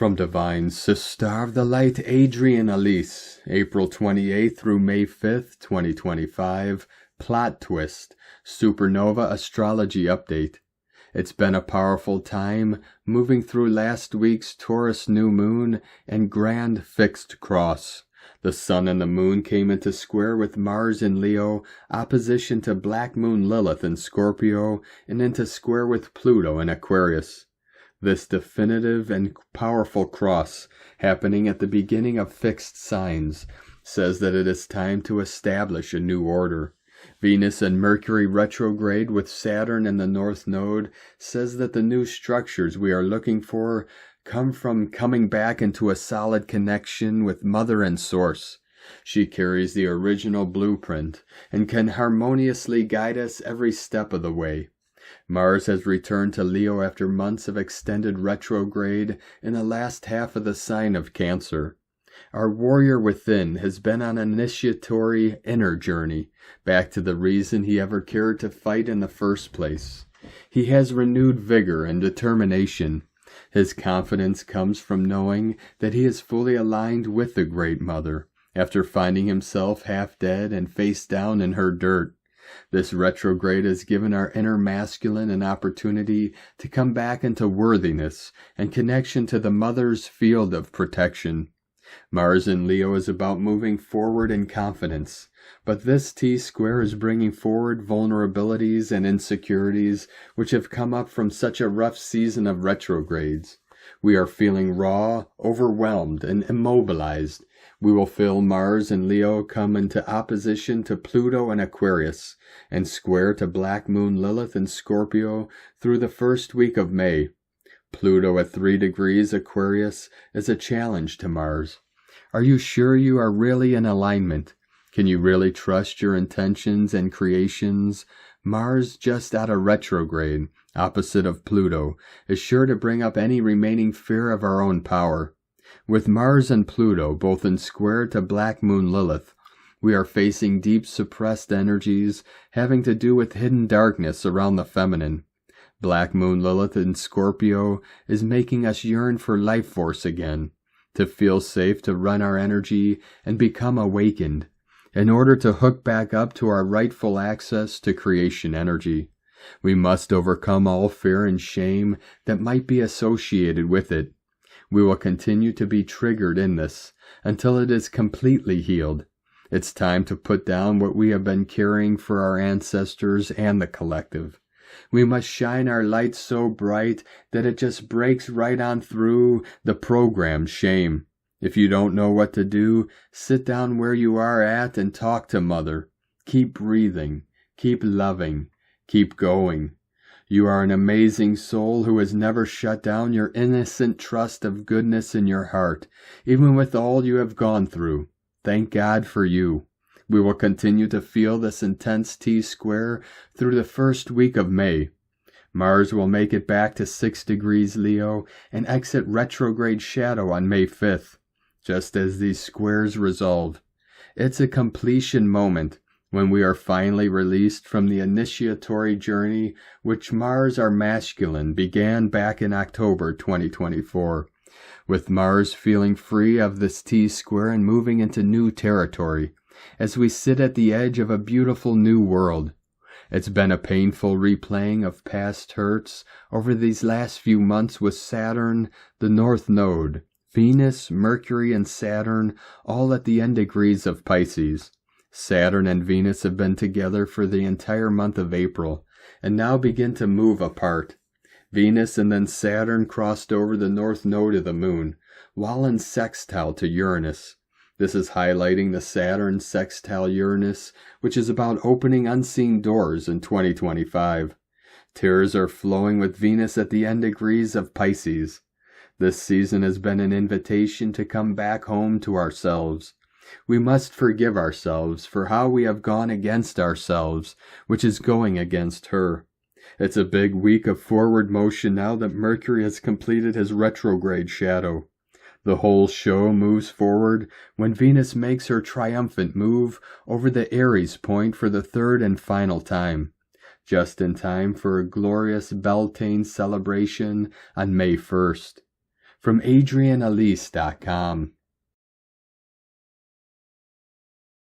From Divine Sister of the Light, Adrian Elise, April 28th through May 5th, 2025, Plot Twist, Supernova Astrology Update. It's been a powerful time, moving through last week's Taurus New Moon and Grand Fixed Cross. The Sun and the Moon came into square with Mars in Leo, opposition to Black Moon Lilith in Scorpio, and into square with Pluto in Aquarius. This definitive and powerful cross, happening at the beginning of fixed signs, says that it is time to establish a new order. Venus and Mercury retrograde with Saturn in the North Node says that the new structures we are looking for come from coming back into a solid connection with Mother and Source. She carries the original blueprint and can harmoniously guide us every step of the way. Mars has returned to Leo after months of extended retrograde in the last half of the sign of Cancer. Our warrior within has been on an initiatory inner journey, back to the reason he ever cared to fight in the first place. He has renewed vigor and determination. His confidence comes from knowing that he is fully aligned with the Great Mother, after finding himself half dead and face down in her dirt. This retrograde has given our inner masculine an opportunity to come back into worthiness and connection to the Mother's field of protection. Mars in Leo is about moving forward in confidence, but this T-square is bringing forward vulnerabilities and insecurities which have come up from such a rough season of retrogrades. We are feeling raw, overwhelmed, and immobilized. We will feel Mars and Leo come into opposition to Pluto and Aquarius, and square to Black Moon Lilith and Scorpio through the first week of May. Pluto at 3 degrees Aquarius is a challenge to Mars. Are you sure you are really in alignment? Can you really trust your intentions and creations? Mars, just out of retrograde, opposite of Pluto, is sure to bring up any remaining fear of our own power. With Mars and Pluto both in square to Black Moon Lilith, we are facing deep suppressed energies having to do with hidden darkness around the feminine. Black Moon Lilith in Scorpio is making us yearn for life force again, to feel safe to run our energy and become awakened, in order to hook back up to our rightful access to creation energy. We must overcome all fear and shame that might be associated with it. We will continue to be triggered in this until it is completely healed. It's time to put down what we have been carrying for our ancestors and the collective. We must shine our light so bright that it just breaks right on through the programmed shame. If you don't know what to do, sit down where you are at and talk to Mother. Keep breathing, keep loving, keep going. You are an amazing soul who has never shut down your innocent trust of goodness in your heart, even with all you have gone through. Thank God for you. We will continue to feel this intense T-square through the first week of May. Mars will make it back to 6 degrees Leo and exit retrograde shadow on May 5th, just as these squares resolve. It's a completion moment, when we are finally released from the initiatory journey which Mars, our masculine, began back in October 2024, with Mars feeling free of this T-square and moving into new territory, as we sit at the edge of a beautiful new world. It's been a painful replaying of past hurts over these last few months with Saturn, the North Node, Venus, Mercury, and Saturn all at the end degrees of Pisces. Saturn and Venus have been together for the entire month of April, and now begin to move apart. Venus and then Saturn crossed over the North Node of the Moon, while in sextile to Uranus. This is highlighting the Saturn sextile Uranus, which is about opening unseen doors in 2025. Tears are flowing with Venus at the end degrees of Pisces. This season has been an invitation to come back home to ourselves. We must forgive ourselves for how we have gone against ourselves, which is going against her. It's a big week of forward motion now that Mercury has completed his retrograde shadow. The whole show moves forward when Venus makes her triumphant move over the Aries point for the third and final time, just in time for a glorious Beltane celebration on May 1st. from adrianelise.com.